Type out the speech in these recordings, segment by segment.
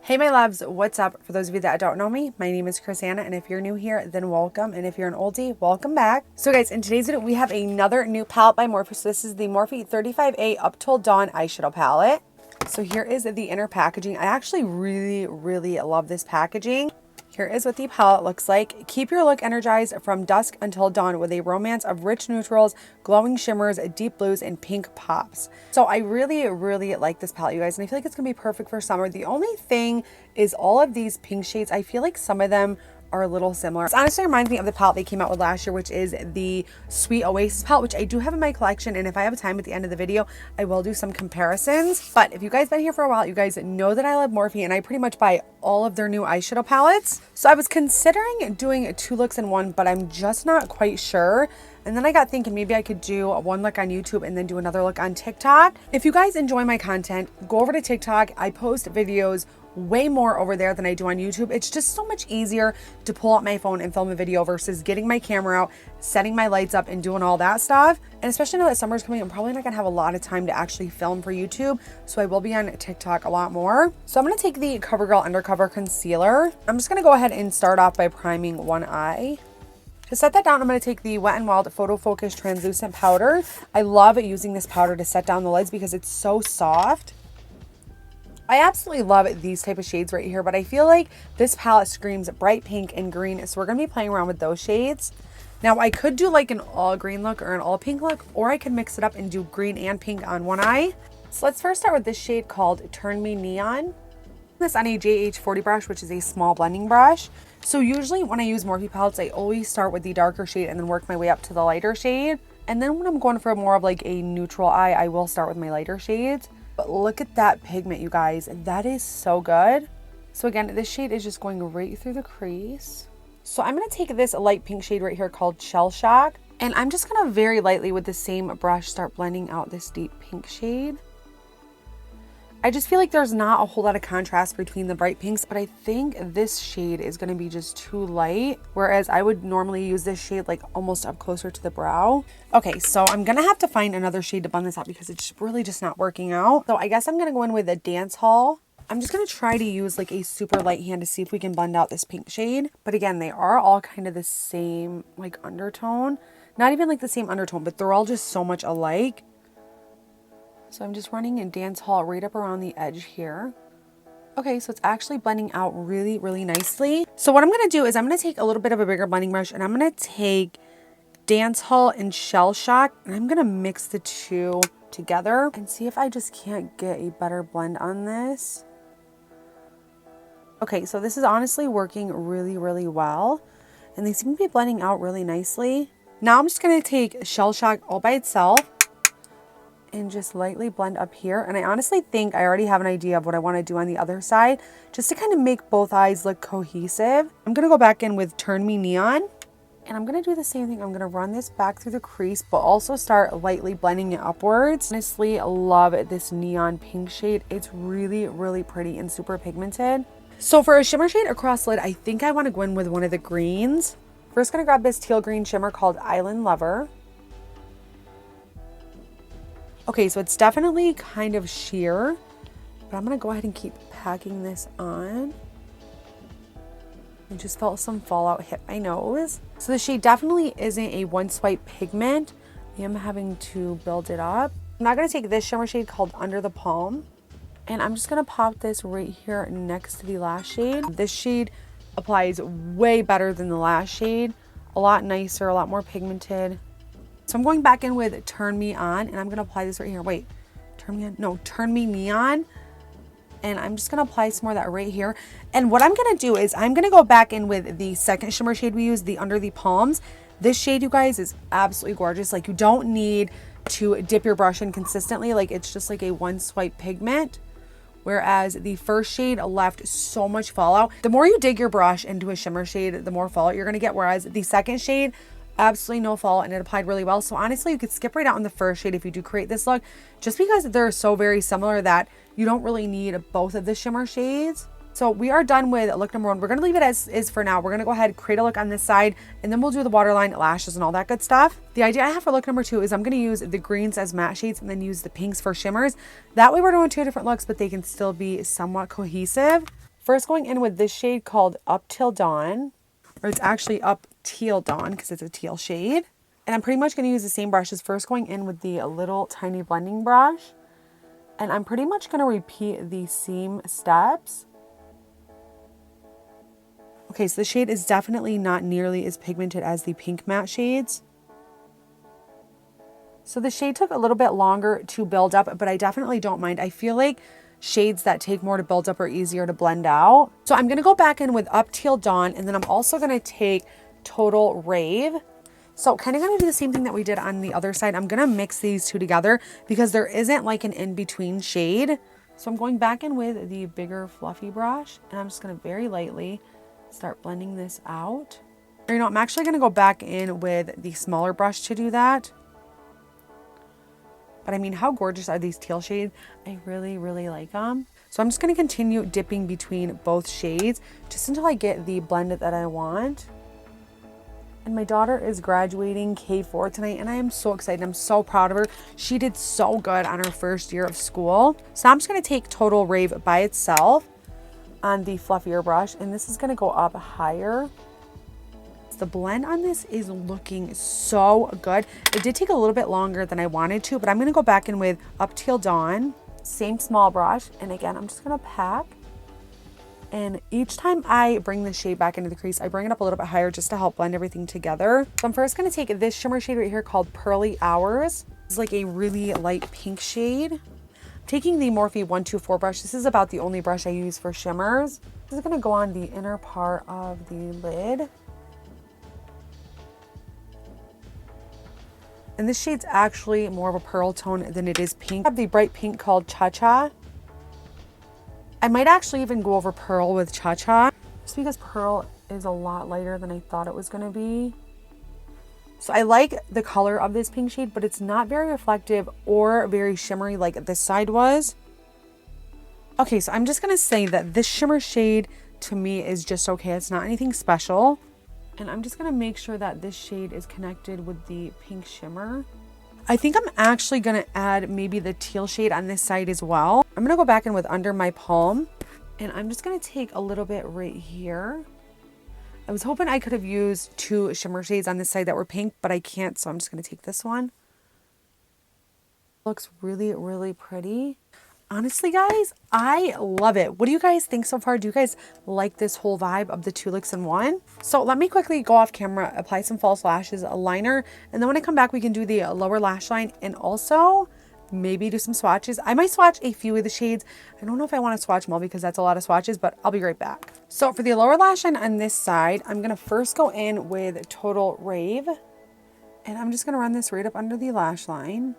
Hey my loves, what's up? For those of you that don't know me, my name is Crissanna, and if you're new here, then welcome, and if you're an oldie, welcome back. So guys, in today's video, we have another new palette by Morphe. So this is the Morphe 35A Up Till Dawn eyeshadow palette. So here is the inner packaging. I actually really love this packaging. Here is what the palette looks like. Keep your look energized from dusk until dawn with a romance of rich neutrals, glowing shimmers, deep blues, and pink pops. So I really like this palette, you guys, and I feel like it's gonna be perfect for summer. The only thing is all of these pink shades, I feel like some of them are a little similar. This honestly reminds me of the palette they came out with last year, which is the Sweet Oasis palette, which I do have in my collection, and if I have time at the end of the video, I will do some comparisons. But if you guys been here for a while, you guys know that I love Morphe, and I pretty much buy all of their new eyeshadow palettes. So I was considering doing 2 looks in one, but I'm just not quite sure. And then I got thinking maybe I could do one look on YouTube and then do another look on TikTok. If you guys enjoy my content, go over to TikTok. I post videos way more over there than I do on YouTube. It's just so much easier to pull out my phone and film a video versus getting my camera out, setting my lights up, and doing all that stuff. And especially now that summer's coming, I'm probably not gonna have a lot of time to actually film for YouTube, so I will be on TikTok a lot more. So I'm gonna take the CoverGirl Undercover Concealer. I'm just gonna go ahead and start off by priming one eye. To set that down, I'm going to take the Wet n Wild Photo Focus Translucent Powder. I love using this powder to set down the lids because it's so soft. I absolutely love these type of shades right here, but I feel like this palette screams bright pink and green, so we're going to be playing around with those shades. Now, I could do like an all green look or an all pink look, or I could mix it up and do green and pink on one eye. So let's first start with this shade called Turn Me Neon. This on a JH40 brush, which is a small blending brush. So usually when I use Morphe palettes, I always start with the darker shade and then work my way up to the lighter shade. And then when I'm going for more of like a neutral eye, I will start with my lighter shades. But look at that pigment, you guys. That is so good. So again, this shade is just going right through the crease. So I'm going to take this light pink shade right here called Shell Shock. And I'm just going to very lightly with the same brush start blending out this deep pink shade. I just feel like there's not a whole lot of contrast between the bright pinks, but I think this shade is going to be just too light, whereas I would normally use this shade like almost up closer to the brow. Okay, so I'm going to have to find another shade to blend this out because it's really just not working out. So I guess I'm going to go in with a Dance Hall. I'm just going to try to use like a super light hand to see if we can blend out this pink shade. But again, they are all kind of the same like undertone. Not even like the same undertone, but they're all just so much alike. So I'm just running in Dance Hall right up around the edge here. Okay, so it's actually blending out really nicely. So what I'm going to do is I'm going to take a little bit of a bigger blending brush and I'm going to take Dance Hall and Shell Shock and I'm going to mix the two together and see if I just can't get a better blend on this. Okay, so this is honestly working really well and they seem to be blending out really nicely. Now I'm just going to take Shell Shock all by itself and just lightly blend up here. And I honestly think I already have an idea of what I want to do on the other side just to kind of make both eyes look cohesive. I'm going to go back in with Turn Me Neon and I'm going to do the same thing. I'm going to run this back through the crease, but also start lightly blending it upwards. Honestly, I love this neon pink shade. It's really pretty and super pigmented. So for a shimmer shade across the lid, I think I want to go in with one of the greens. First, going to grab this teal green shimmer called Island Lover. Okay, so it's definitely kind of sheer, but I'm going to go ahead and keep packing this on. I just felt some fallout hit my nose. So the shade definitely isn't a one swipe pigment. I am having to build it up. I'm now going to take this shimmer shade called Under the Palm, and I'm just going to pop this right here next to the last shade. This shade applies way better than the last shade. A lot nicer, a lot more pigmented. So I'm going back in with Turn Me On and I'm going to apply this right here. Wait, Turn Me On? No, Turn Me Neon. And I'm just going to apply some more of that right here. And what I'm going to do is I'm going to go back in with the second shimmer shade we used, the Under the Palms. This shade, you guys, is absolutely gorgeous. Like, you don't need to dip your brush in consistently. Like, it's just like a one swipe pigment. Whereas the first shade left so much fallout. The more you dig your brush into a shimmer shade, the more fallout you're going to get. Whereas the second shade, absolutely no fallout and it applied really well. So honestly, you could skip right out on the first shade if you do create this look, just because they're so very similar that you don't really need both of the shimmer shades. So we are done with look number one. We're going to leave it as is for now. We're going to go ahead and create a look on this side, and then we'll do the waterline, lashes, and all that good stuff. The idea I have for look number two is I'm going to use the greens as matte shades and then use the pinks for shimmers. That way we're doing two different looks, but they can still be somewhat cohesive. First going in with this shade called Up Till Dawn, or it's actually Up Teal Dawn because it's a teal shade. And I'm pretty much going to use the same brushes. First going in with the little tiny blending brush. And I'm pretty much going to repeat the same steps. Okay, so the shade is definitely not nearly as pigmented as the pink matte shades. So the shade took a little bit longer to build up, but I definitely don't mind. I feel like shades that take more to build up are easier to blend out. So I'm going to go back in with Up Till Dawn, and then I'm also going to take Total Rave. So kind of going to do the same thing that we did on the other side. I'm going to mix these two together because there isn't like an in-between shade. So I'm going back in with the bigger fluffy brush, and I'm just going to very lightly start blending this out. Or, you know, I'm actually going to go back in with the smaller brush to do that. But I mean, how gorgeous are these teal shades? I really, really like them. So I'm just going to continue dipping between both shades just until I get the blend that I want. And my daughter is graduating K4 tonight, and I am so excited. I'm so proud of her. She did so good on her first year of school. So I'm just going to take Total Rave by itself on the fluffier brush, and this is going to go up higher. The blend on this is looking so good. It did take a little bit longer than I wanted to, but I'm going to go back in with Up Till Dawn, same small brush, and again, I'm just going to pack. And each time I bring the shade back into the crease, I bring it up a little bit higher just to help blend everything together. So I'm first going to take this shimmer shade right here called Pearly Hours. It's like a really light pink shade. I'm taking the Morphe 124 brush. This is about the only brush I use for shimmers. This is going to go on the inner part of the lid. And this shade's actually more of a pearl tone than it is pink. I have the bright pink called Cha Cha. I might actually even go over pearl with Cha Cha, just because pearl is a lot lighter than I thought it was going to be. So I like the color of this pink shade, but it's not very reflective or very shimmery like this side was. Okay, so I'm just going to say that this shimmer shade to me is just okay. It's not anything special. And I'm just going to make sure that this shade is connected with the pink shimmer. I think I'm actually going to add maybe the teal shade on this side as well. I'm going to go back in with Under My Palm. And I'm just going to take a little bit right here. I was hoping I could have used two shimmer shades on this side that were pink, but I can't. So I'm just going to take this one. Looks really, really pretty. Honestly, guys, I love it. What do you guys think so far? Do you guys like this whole vibe of the two looks in one? So let me quickly go off camera, apply some false lashes, a liner, and then when I come back, we can do the lower lash line and also maybe do some swatches. I might swatch a few of the shades. I don't know if I want to swatch them all because that's a lot of swatches, but I'll be right back. So for the lower lash line on this side, I'm going to first go in with Total Rave, and I'm just going to run this right up under the lash line.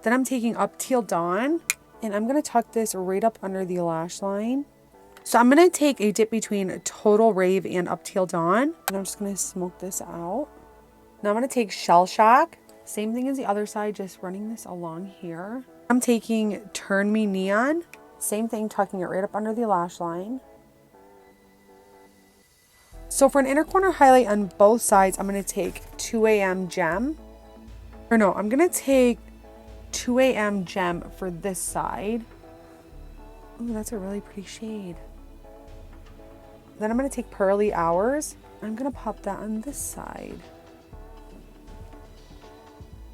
Then I'm taking Up Till Dawn, and I'm going to tuck this right up under the lash line. So I'm going to take a dip between Total Rave and Up Till Dawn. And I'm just going to smoke this out. Now I'm going to take Shell Shock. Same thing as the other side, just running this along here. I'm taking Turn Me Neon. Same thing, tucking it right up under the lash line. So for an inner corner highlight on both sides, I'm going to take 2 AM Gem. Or no, I'm going to take 2 AM Gem for this side. Oh, that's a really pretty shade. Then I'm going to take Pearly Hours. I'm going to pop that on this side.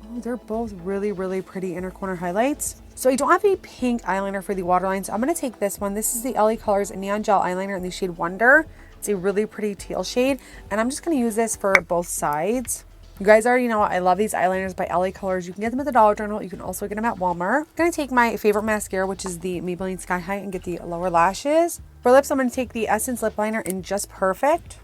Oh, they're both really, really pretty inner corner highlights. So I don't have a pink eyeliner for the waterline, so I'm going to take this one. This is the LA Colors Neon Gel Eyeliner in the shade Wonder. It's a really pretty teal shade, and I'm just going to use this for both sides. You guys already know I love these eyeliners by LA Colors. You can get them at the Dollar General. You can also get them at Walmart. I'm going to take my favorite mascara, which is the Maybelline Sky High, and get the lower lashes. For lips, I'm going to take the Essence Lip Liner in Just Perfect.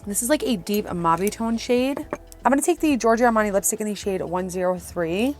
This is like a deep mauve tone shade. I'm going to take the Giorgio Armani lipstick in the shade 103.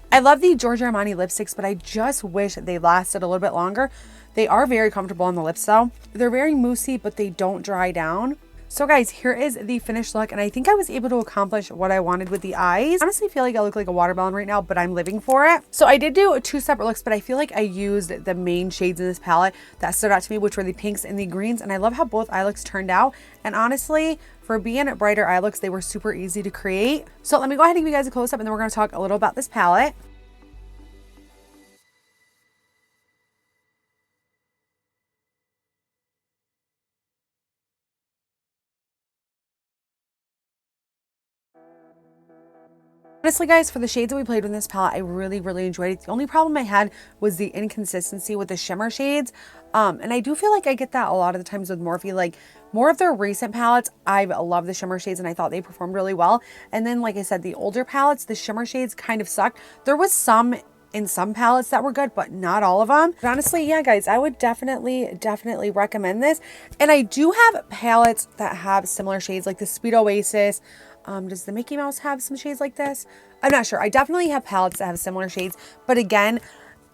I love the Giorgio Armani lipsticks, but I just wish they lasted a little bit longer. They are very comfortable on the lips though. They're very moussey, but they don't dry down. So guys, here is the finished look, and I think I was able to accomplish what I wanted with the eyes. I honestly feel like I look like a watermelon right now, but I'm living for it. So I did do 2 separate looks, but I feel like I used the main shades in this palette that stood out to me, which were the pinks and the greens, and I love how both eye looks turned out. And honestly, for being brighter eye looks, they were super easy to create. So let me go ahead and give you guys a close-up, and then we're going to talk a little about this palette. Honestly, guys, for the shades that we played with this palette, I really enjoyed it. The only problem I had was the inconsistency with the shimmer shades. And I do feel like I get that a lot of the times with Morphe. Like, more of their recent palettes, I love the shimmer shades and I thought they performed really well. And then, like I said, the older palettes, the shimmer shades kind of sucked. There was some in some palettes that were good, but not all of them. But honestly, yeah, guys, I would definitely recommend this. And I do have palettes that have similar shades, like the Sweet Oasis. Does the Mickey Mouse have some shades like this? I'm not sure. I definitely have palettes that have similar shades. But again,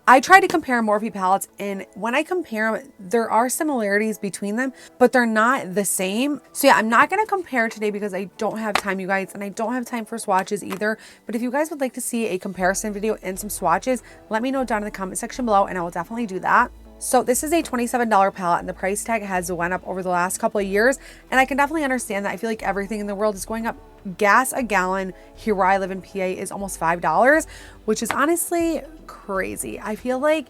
I try to compare Morphe palettes, and when I compare them, there are similarities between them, but they're not the same. So yeah, I'm not going to compare today because I don't have time, you guys, and I don't have time for swatches either. But if you guys would like to see a comparison video and some swatches, let me know down in the comment section below, and I will definitely do that. So this is a $27 palette, and the price tag has went up over the last couple of years, and I can definitely understand that. I feel like everything in the world is going up. Gas a gallon here where I live in PA is almost $5, which is honestly crazy. I feel like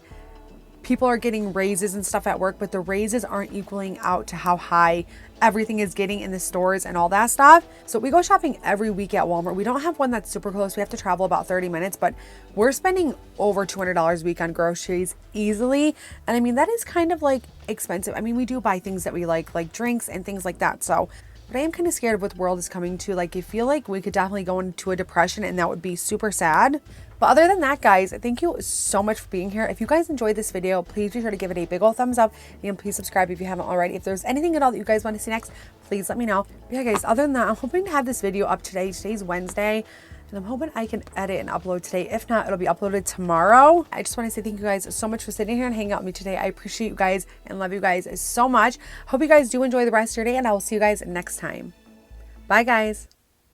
people are getting raises and stuff at work, but the raises aren't equaling out to how high everything is getting in the stores and all that stuff. So we go shopping every week at Walmart. We don't have one that's super close. We have to travel about 30 minutes, but we're spending over $200 a week on groceries easily. And I mean, that is kind of like expensive. I mean, we do buy things that we like drinks and things like that. So, but I am kind of scared of what the world is coming to. Like, I feel like we could definitely go into a depression, and that would be super sad. But other than that, guys, thank you so much for being here. If you guys enjoyed this video, please be sure to give it a big old thumbs up, and please subscribe if you haven't already. If there's anything at all that you guys want to see next, please let me know. But yeah, guys, other than that, I'm hoping to have this video up today. Today's Wednesday, and I'm hoping I can edit and upload today. If not, it'll be uploaded tomorrow. I just want to say thank you guys so much for sitting here and hanging out with me today. I appreciate you guys and love you guys so much. Hope you guys do enjoy the rest of your day, and I will see you guys next time. Bye, guys.